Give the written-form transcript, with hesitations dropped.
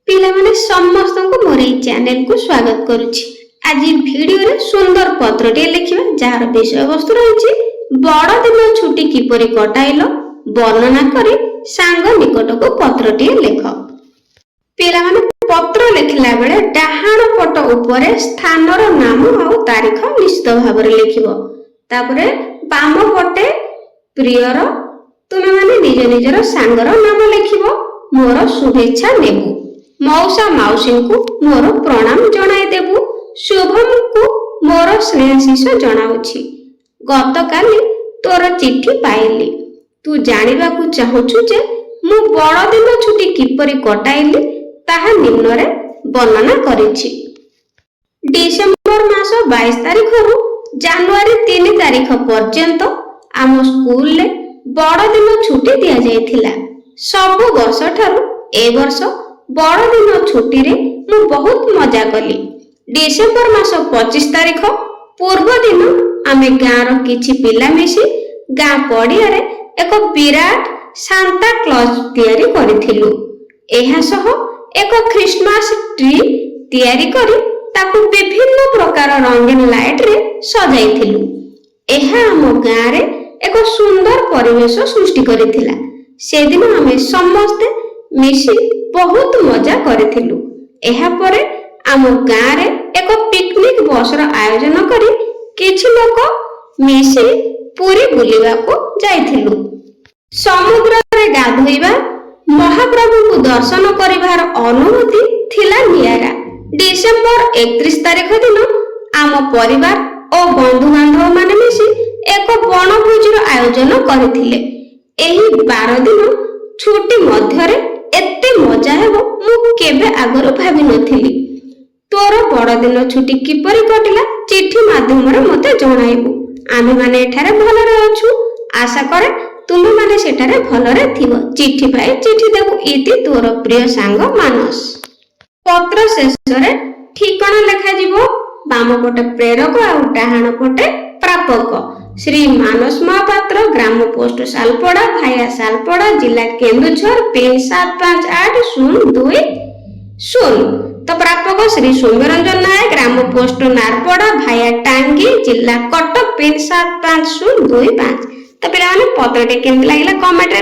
ପିଲାମାନେ ସମସ୍ତଙ୍କୁ ମୋର ଏହି ଚ୍ୟାନେଲକୁ ସ୍ୱାଗତ କରୁଛି। ଆଜି ଭିଡିଓରେ ସୁନ୍ଦର ପତ୍ରଟିଏ ଲେଖିବା ଯାହାର ବିଷୟବସ୍ତୁ ରହିଛି ବଡ଼ଦିନ ଛୁଟି କିପରି କଟାଇଲ ବର୍ଣ୍ଣନା କରି ସାଙ୍ଗ ନିକଟକୁ ପତ୍ରଟିଏ ଲେଖ। ପିଲାମାନେ ପତ୍ର ଲେଖିଲା ବେଳେ ଡାହାଣ ପଟ ଉପରେ ସ୍ଥାନର ନାମ ଆଉ ତାରିଖ ନିଶ୍ଚିତ ଭାବରେ ଲେଖିବ। ତାପରେ ବାମ ପଟେ ପ୍ରିୟର ତୁମେମାନେ ନିଜ ନିଜର ସାଙ୍ଗର ନାମ ଲେଖିବ। ମୋର ଶୁଭେଚ୍ଛା ନେବୁ। ମଉସା ମାଉସୀଙ୍କୁ ମୋର ପ୍ରଣାମ ଜଣାଇଦେବୁ। ଶୁଭମକୁ ମୋର ସ୍ନେହାଶିଷ ଜଣାଉଛି। ଗତକାଲି ତୋର ଚିଠି ପାଇଲି। ତୁ ଜାଣିବାକୁ ଚାହୁଁଛୁ ଯେ ମୁଁ ବଡ଼ଦିନ ଛୁଟି କିପରି କଟାଇଲି ତାହା ନିମ୍ନରେ ବର୍ଣ୍ଣନା କରିଛି। ଡିସେମ୍ବର ମାସ 22 ତାରିଖରୁ ଜାନୁଆରୀ 3 ତାରିଖ ପର୍ଯ୍ୟନ୍ତ ଆମ ସ୍କୁଲରେ ବଡ଼ଦିନ ଛୁଟି ଦିଆଯାଇଥିଲା। ସବୁ ବର୍ଷ ଠାରୁ ଏ ବର୍ଷ ବଡ଼ଦିନ ଛୁଟିରେ ମୁଁ ବହୁତ ମଜା କଲି। ଡିସେମ୍ବର ମାସ 25 ତାରିଖ ପୂର୍ବ ଦିନ ଆମେ ଗାଁର କିଛି ପିଲା ମିଶି ଗାଁ ପଡ଼ିଆରେ ଏକ ବିରାଟ ସାନ୍ତା କ୍ଲଜ ତିଆରି କରିଥିଲୁ। ଏହା ସହ ଏକ ଖ୍ରୀଷ୍ଟମାସ ଟ୍ରି ତିଆରି କରି ତାକୁ ବିଭିନ୍ନ ପ୍ରକାର ରଙ୍ଗୀନ ଲାଇଟରେ ସଜାଇଥିଲୁ। ଏହା ଆମ ଗାଁରେ ଏକ ସୁନ୍ଦର ପରିବେଶ ସୃଷ୍ଟି କରିଥିଲା। ସେଦିନ ଆମେ ସମସ୍ତେ ମିଶି ବହୁତ ମଜା କରିଥିଲୁ। ଏହାପରେ ଆମ ଗାଁରେ ଏକ ପିକନିକ ବସର ଆୟୋଜନ କରି କିଛି ଲୋକ ମିଶି ପୁରୀ ବୁଲିବାକୁ ଯାଇଥିଲୁ। ସମୁଦ୍ରରେ ଗାଧୋଇବା ମହାପ୍ରଭୁଙ୍କୁ ଦର୍ଶନ କରିବାର ଅନୁଭୂତି ଥିଲା ନିଆରା। ଡିସେମ୍ବର 31 ତାରିଖ ଦିନ ଆମ ପରିବାର ଓ ବନ୍ଧୁବାନ୍ଧବ ମାନେ ମିଶି ଏକ ବଣଭୋଜିର ଆୟୋଜନ କରିଥିଲେ। ଏହି 12 ଦିନ ଛୁଟି ମଧ୍ୟରେ ଏତେ ମଜା ହେବ ମୁଁ କେବେ ଆଗରୁ ଭାବିନଥିଲି। ତୋର ବଡ଼ଦିନ ଛୁଟି କିପରି କଟିଲା ଚିଠି ମାଧ୍ୟମରେ ମୋତେ ଜଣାଇବୁ। ଆମେମାନେ ଏଠାରେ ଭଲରେ ଅଛୁ। ଆଶା କରେ ତୁମେମାନେ ସେଠାରେ ଭଲରେ ଥିବ। ଚିଠି ପାଇ ଚିଠି ଦେବୁ। ଇତି ତୋର ପ୍ରିୟ ସାଙ୍ଗ ମାନସ। ପତ୍ର ଶେଷରେ ଠିକଣା ଲେଖାଯିବ। ବାମ ପଟେ ପ୍ରେରକ ଆଉ ଡାହାଣ ପଟେ ପ୍ରାପକ। ଶ୍ରୀ ମାନସ ମହାପାତ୍ର, ଗ୍ରାମ ପୋଷ୍ଟ ସାଲପଡ଼ା, ଭାୟା ସାଲପଡ଼ା, ଜିଲ୍ଲା କେନ୍ଦୁଝର, ପିନ୍ 758020। ତ ପ୍ରାପକ ଶ୍ରୀ ସୌମ୍ୟରଞ୍ଜନ ନାୟକ, ଗ୍ରାମ ପୋଷ୍ଟ ନାରପଡ଼ା, ଭାୟା ଟାଙ୍ଗୀ, ଜିଲ୍ଲା କଟକ, ପିନ୍ 75025। ତ ପିଲାମାନେ ପତ୍ରଟି କେମିତି ଲାଗିଲା କମେଣ୍ଟରେ